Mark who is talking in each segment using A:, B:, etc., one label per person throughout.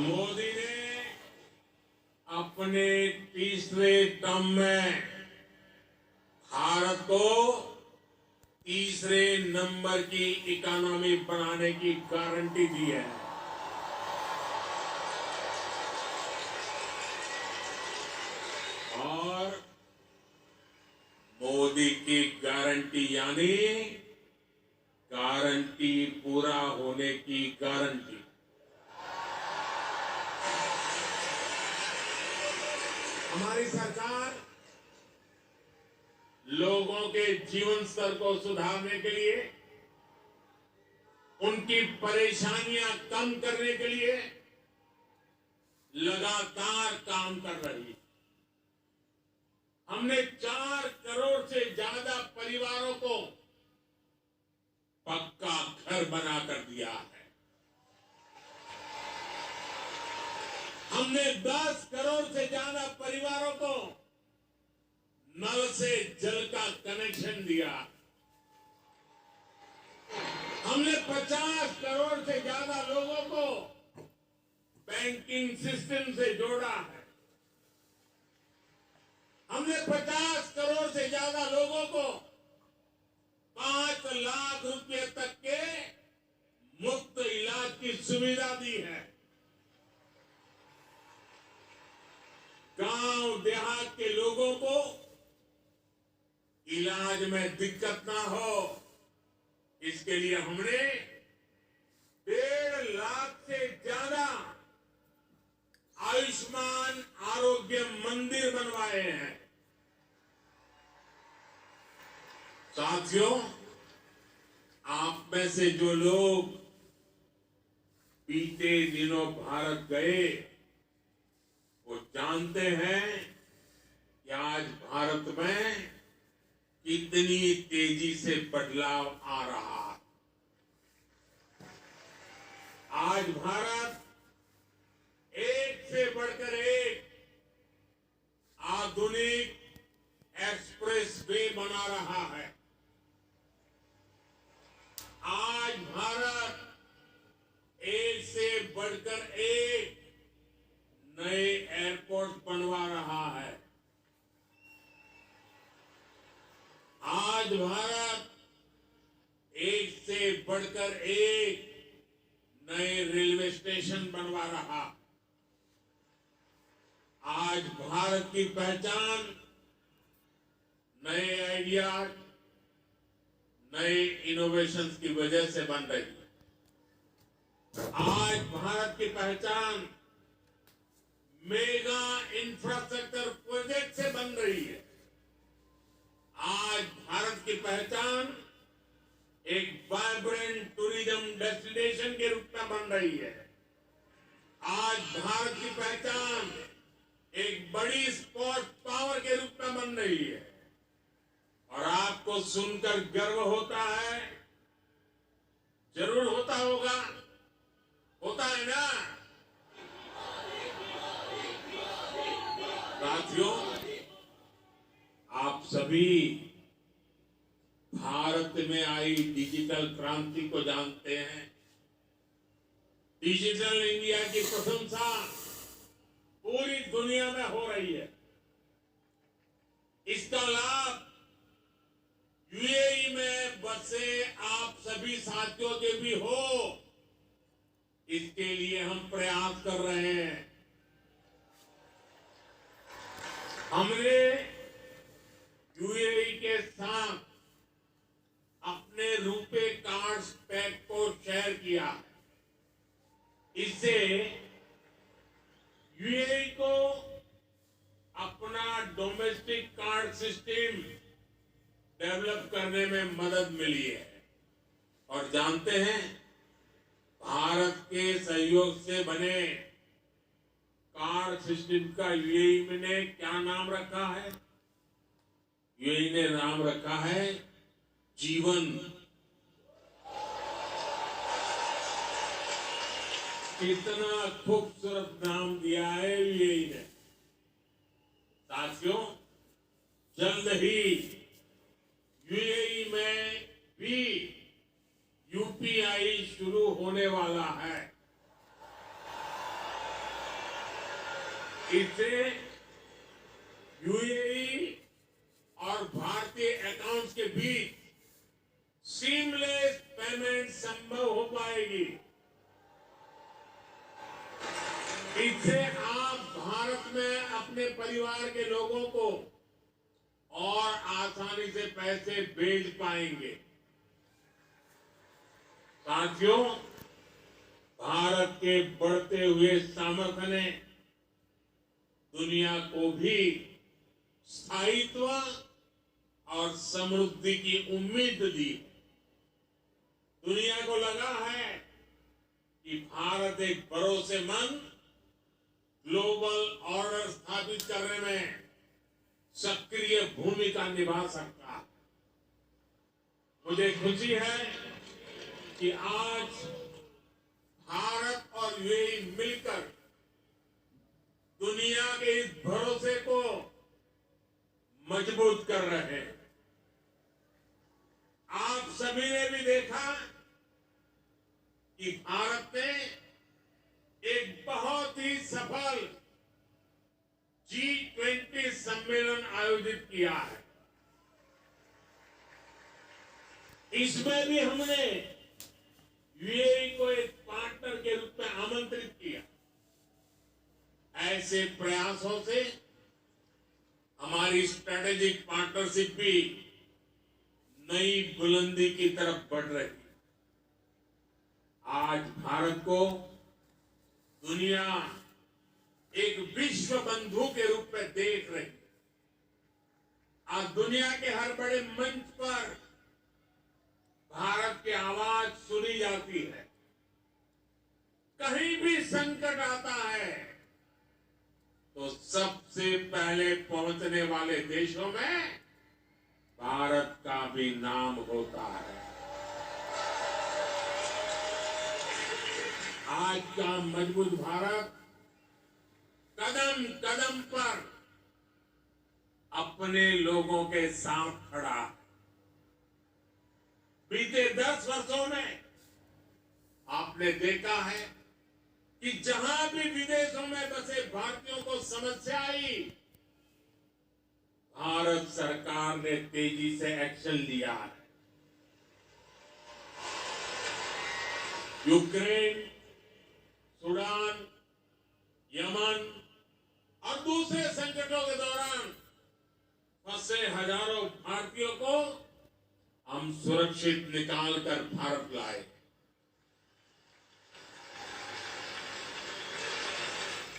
A: मोदी ने अपने तीसरे टर्म में भारत को तीसरे नंबर की इकोनॉमी बनाने की गारंटी दी है। और मोदी की गारंटी यानी गारंटी पूरा होने की गारंटी। हमारी सरकार लोगों के जीवन स्तर को सुधारने के लिए, उनकी परेशानियां कम करने के लिए लगातार काम कर रही है। हमने 4 करोड़ से ज्यादा परिवारों को पक्का घर बनाकर दिया है। हमने 10 करोड़ से ज्यादा परिवारों को नल से जल का कनेक्शन दिया। हमने 50 करोड़ से ज्यादा लोगों को बैंकिंग सिस्टम से जोड़ा है। हमने 50 करोड़ से ज्यादा लोगों को 5 लाख रुपए तक के मुफ्त इलाज की सुविधा दी है। गांव देहात के लोगों को इलाज में दिक्कत ना हो, इसके लिए हमने 1.5 लाख से ज्यादा आयुष्मान आरोग्य मंदिर बनवाए हैं। साथियों, आप में से जो लोग बीते दिनों भारत गए वो जानते हैं कि आज भारत में कितनी तेजी से बदलाव आ रहा है। आज भारत एक से बढ़कर एक आधुनिक एक्सप्रेस वे बना रहा है। आज भारत एक से बढ़कर एक नए एयरपोर्ट बनवा रहा है। आज भारत एक से बढ़कर एक नए रेलवे स्टेशन बनवा रहा। आज भारत की पहचान नए आइडियाज, नए इनोवेशंस की वजह से बन रही है। आज भारत की पहचान मेगा इंफ्रास्ट्रक्चर प्रोजेक्ट से बन रही है। आज भारत की पहचान एक वाइब्रेंट टूरिज्म डेस्टिनेशन के रूप में बन रही है। आज भारत की पहचान एक बड़ी स्पोर्ट पावर के रूप में बन रही है। और आपको सुनकर गर्व होता है, जरूर होता होगा, होता है ना साथियों? आप सभी भारत में आई डिजिटल क्रांति को जानते हैं। डिजिटल इंडिया की प्रशंसा पूरी दुनिया में हो रही है। इसका लाभ यूएई में बसे आप सभी साथियों के भी हो, इसके लिए हम प्रयास कर रहे हैं। हमने यूएई के साथ अपने रुपे कार्ड पैक को शेयर किया। इससे यूएई को अपना डोमेस्टिक कार्ड सिस्टम डेवलप करने में मदद मिली है। और जानते हैं, भारत के सहयोग से बने कार्ड सिस्टम का यूएई ने क्या नाम रखा है? यूएई ने नाम रखा है जीवन। कितना खूबसूरत नाम दिया है यूएई ने। साथियों, जल्द ही यूएई में भी यूपीआई शुरू होने वाला है। इससे यूएई और भारतीय अकाउंट्स के बीच सीमलेस पेमेंट संभव हो पाएगी। इससे आप भारत में अपने परिवार के लोगों को और आसानी से पैसे भेज पाएंगे। साथियों, भारत के बढ़ते हुए सामर्थ्य ने दुनिया को भी स्थायित्व और समृद्धि की उम्मीद दी। दुनिया को लगा है कि भारत एक भरोसेमंद ग्लोबल ऑर्डर स्थापित करने में सक्रिय भूमिका निभा सकता है। मुझे खुशी है कि आज भारत और यूएई मिलकर दुनिया के इस भरोसे को मजबूत कर रहे हैं। आप सभी ने भी देखा कि भारत ने एक बहुत ही सफल G20 सम्मेलन आयोजित किया है। इसमें भी हमने यूएई को एक पार्टनर के रूप में आमंत्रित किया। ऐसे प्रयासों से हमारी स्ट्रेटेजिक पार्टनरशिप भी नई बुलंदी की तरफ बढ़ रही है। आज भारत को दुनिया एक विश्व बंधु के रूप में देख रही है। आज दुनिया के हर बड़े मंच पर भारत की आवाज सुनी जाती है। कहीं भी संकट आता है तो सबसे पहले पहुंचने वाले देशों में भारत का भी नाम होता है। आज का मजबूत भारत कदम कदम पर अपने लोगों के साथ खड़ा है। बीते 10 वर्षों में आपने देखा है कि जहां भी विदेशों में बसे भारतीयों को समस्या आई, भारत सरकार ने तेजी से एक्शन लिया है। यूक्रेन, सूडान, यमन और दूसरे संकटों के दौरान फंसे हजारों भारतीयों को हम सुरक्षित निकालकर भारत लाए।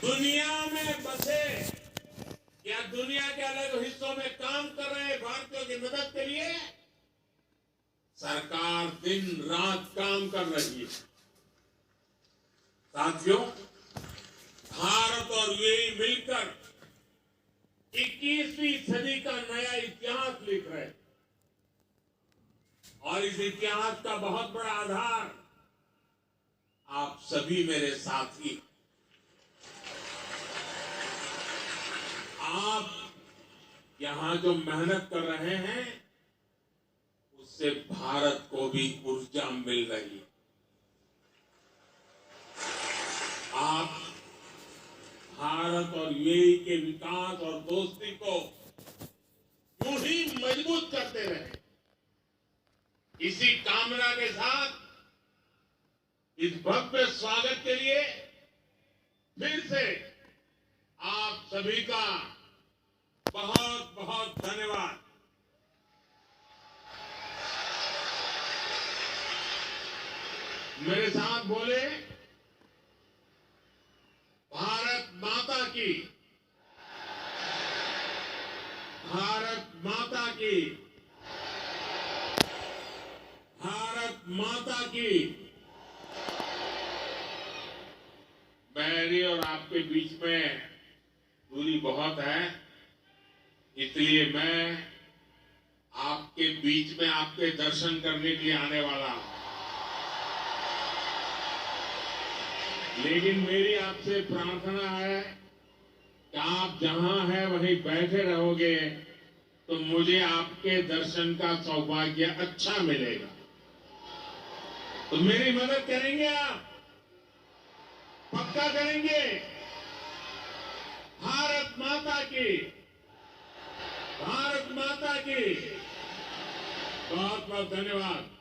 A: दुनिया में बसे या दुनिया के अलग हिस्सों में काम कर रहे भारतीयों की मदद के लिए सरकार दिन रात काम कर रही है। साथियों, भारत और यूएई मिलकर 21वीं सदी का नया इतिहास लिख रहे हैं और इस इतिहास का बहुत बड़ा आधार आप सभी मेरे साथी। आप यहां जो मेहनत कर रहे हैं उससे भारत को भी ऊर्जा मिल रही है। आप भारत और यूएई के विकास और दोस्ती को यूं ही मजबूत करते रहे। इसी कामना के साथ इस भव्य स्वागत के लिए फिर से आप सभी का बहुत बहुत धन्यवाद। मेरे साथ बोले, भारत माता की, भारत माता की, भारत माता की। मेरी और आपके बीच में दूरी बहुत है, इसलिए मैं आपके बीच में आपके दर्शन करने के लिए आने वाला हूं। लेकिन मेरी आपसे प्रार्थना है कि आप जहां हैं वहीं बैठे रहोगे तो मुझे आपके दर्शन का सौभाग्य अच्छा मिलेगा। तो मेरी मदद करेंगे आप? पक्का करेंगे? माता की, भारत माता की। बहुत बहुत धन्यवाद।